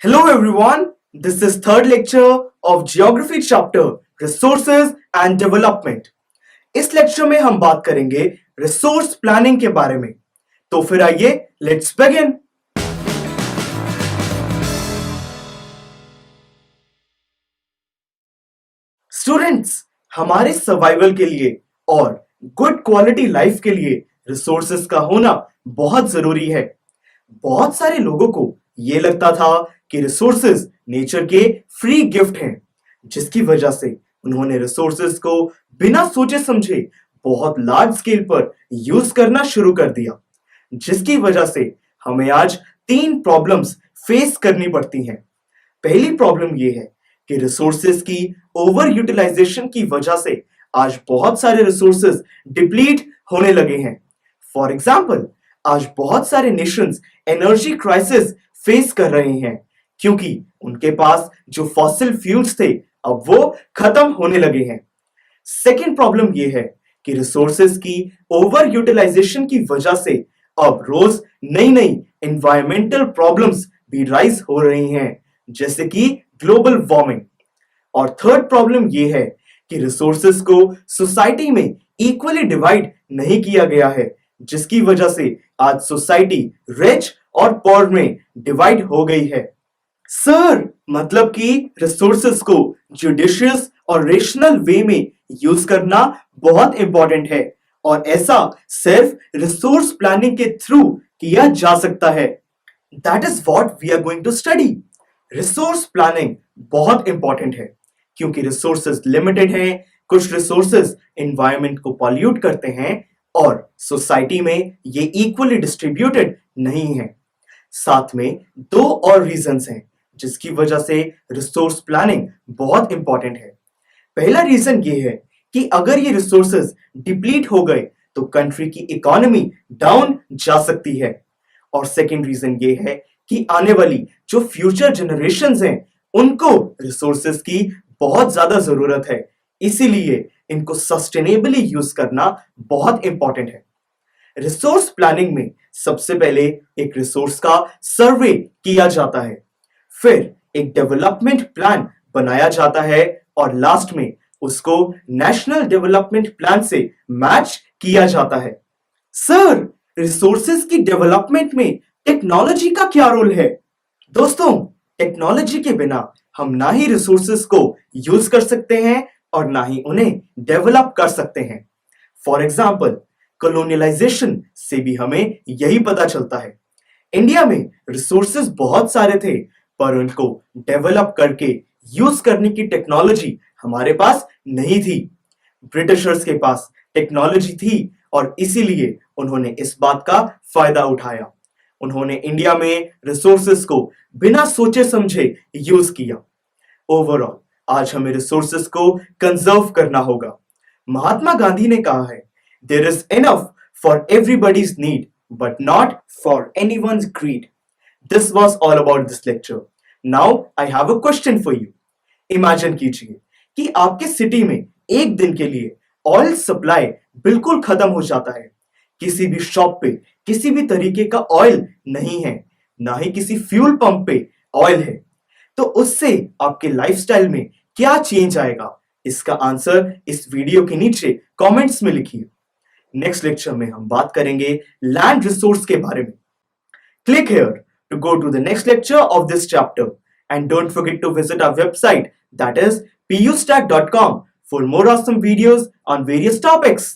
Hello everyone, this is third lecture of Geography chapter Resources and Development. इस lecture में हम बात करेंगे रिसोर्स प्लानिंग के बारे में। तो फिर आइए लेट्स बिगिन। स्टूडेंट्स, हमारे सर्वाइवल के लिए और गुड क्वालिटी लाइफ के लिए रिसोर्सेज का होना बहुत जरूरी है। बहुत सारे लोगों को ये लगता था कि रिसोर्सेज नेचर के फ्री गिफ्ट हैं, जिसकी वजह से उन्होंने रिसोर्सेज को बिना सोचे समझे बहुत लार्ज स्केल पर यूज करना शुरू कर दिया, जिसकी वजह से हमें आज तीन प्रॉब्लम्स फेस करनी पड़ती हैं। पहली प्रॉब्लम ये है कि रिसोर्सेज की ओवर यूटिलाइजेशन की वजह से आज बहुत सारे रिसोर्सेज डिप्लीट होने लगे हैं। फॉर एग्जाम्पल, आज बहुत सारे नेशंस एनर्जी क्राइसिस फेस कर रहे हैं क्योंकि उनके पास जो फॉसिल फ्यूल्स थे अब वो खत्म होने लगे हैं। सेकेंड प्रॉब्लम ये है कि रिसोर्सेज की ओवर यूटिलाइजेशन की वजह से अब रोज नई नई एनवायरमेंटल प्रॉब्लम्स भी राइज हो रही हैं, जैसे कि ग्लोबल वार्मिंग। और थर्ड प्रॉब्लम ये है कि रिसोर्सेज को सोसाइटी में इक्वली डिवाइड नहीं किया गया है, जिसकी वजह से आज सोसाइटी रिच और पुअर में डिवाइड हो गई है। सर, मतलब कि रिसोर्सेज को जुडिशियस और रेशनल वे में यूज करना बहुत इंपॉर्टेंट है और ऐसा सिर्फ रिसोर्स प्लानिंग के थ्रू किया जा सकता है। That is what we are going to study. Resource planning बहुत इंपॉर्टेंट है क्योंकि रिसोर्सेज लिमिटेड हैं, कुछ रिसोर्सेज एनवायरनमेंट को पॉल्यूट करते हैं और सोसाइटी में ये इक्वली डिस्ट्रीब्यूटेड नहीं है। साथ में दो और रीजंस हैं जिसकी वजह से रिसोर्स प्लानिंग बहुत इंपॉर्टेंट है। पहला रीजन ये है कि अगर ये रिसोर्सेज डिप्लीट हो गए तो कंट्री की इकोनॉमी डाउन जा सकती है। और सेकंड रीजन ये है कि आने वाली जो फ्यूचर जनरेशंस हैं उनको रिसोर्सेज की बहुत ज्यादा जरूरत है, इसीलिए इनको सस्टेनेबली यूज करना बहुत इंपॉर्टेंट है। रिसोर्स प्लानिंग में सबसे पहले एक रिसोर्स का सर्वे किया जाता है, फिर एक डेवलपमेंट प्लान बनाया जाता है और लास्ट में उसको नेशनल डेवलपमेंट प्लान से मैच किया जाता है। सर, रिसोर्सेज की डेवलपमेंट में टेक्नोलॉजी का क्या रोल है? दोस्तों, टेक्नोलॉजी के बिना हम ना ही रिसोर्सेज को यूज कर सकते हैं और ना ही उन्हें डेवलप कर सकते हैं। फॉर एग्जाम्पल, कॉलोनियलाइजेशन से भी हमें यही पता चलता है। इंडिया में रिसोर्सेज बहुत सारे थे पर उनको डेवलप करके यूज करने की टेक्नोलॉजी हमारे पास नहीं थी। ब्रिटिशर्स के पास टेक्नोलॉजी थी और इसीलिए उन्होंने इस बात का फायदा उठाया। उन्होंने इंडिया में रिसोर्सेज को बिना सोचे समझे यूज किया। ओवरऑल आज हमें रिसोर्सेज को कंजर्व करना होगा। महात्मा गांधी ने कहा है, there is enough for everybody's need but not for anyone's greed. This was all about this lecture. Now I have a question for you. Imagine कीजिए कि आपके सिटी में एक दिन के लिए ऑयल सप्लाई बिल्कुल खत्म हो जाता है। किसी भी शॉप पे किसी भी तरीके का ऑयल नहीं है, ना ही किसी फ्यूल पंप पे ऑयल है। तो उससे आपके लाइफस्टाइल में क्या चेंज आएगा? इसका आंसर इस वीडियो के नीचे कमेंट्स में लिखिए। नेक्स्ट लेक्चर में हम बात करेंगे लैंड रिसोर्स के बारे में। Click here to go to the next lecture of this chapter and don't forget to visit our website, that is pustack.com, for more awesome videos on various topics.